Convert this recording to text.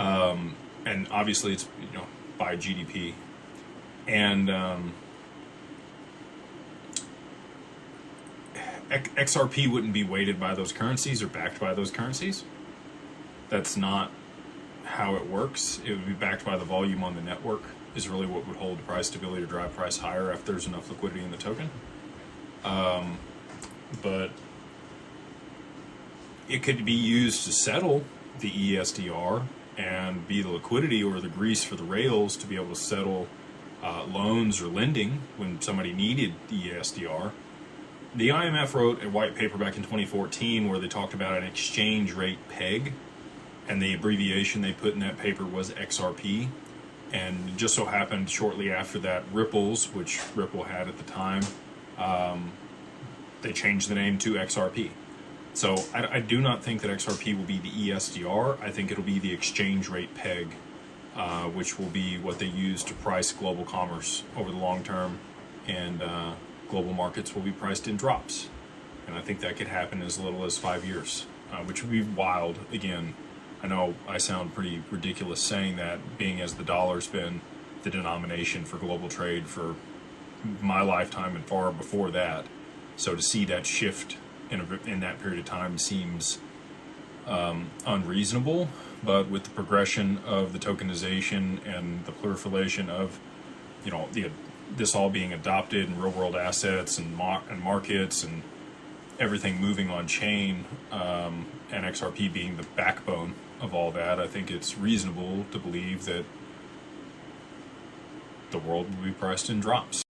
And obviously it's, by GDP. And XRP wouldn't be weighted by those currencies or backed by those currencies. That's not how it works. It would be backed by the volume on the network is really what would hold the price stability or drive price higher if there's enough liquidity in the token. But it could be used to settle the ESDR and be the liquidity or the grease for the rails to be able to settle loans or lending when somebody needed the ESDR. The IMF wrote a white paper back in 2014 where they talked about an exchange rate peg, and the abbreviation they put in that paper was XRP. And it just so happened shortly after that, Ripples, which Ripple had at the time, they changed the name to XRP. So I do not think that XRP will be the ESDR. I think it'll be the exchange rate peg, which will be what they use to price global commerce over the long term, and global markets will be priced in drops. And I think that could happen as little as 5 years, which would be wild. Again, I know I sound pretty ridiculous saying that, being as the dollar's been the denomination for global trade for my lifetime and far before that. So to see that shift in that period of time seems unreasonable, but with the progression of the tokenization and the proliferation of, this all being adopted in real world assets and markets and everything moving on chain, and XRP being the backbone of all that, I think it's reasonable to believe that the world will be priced in drops.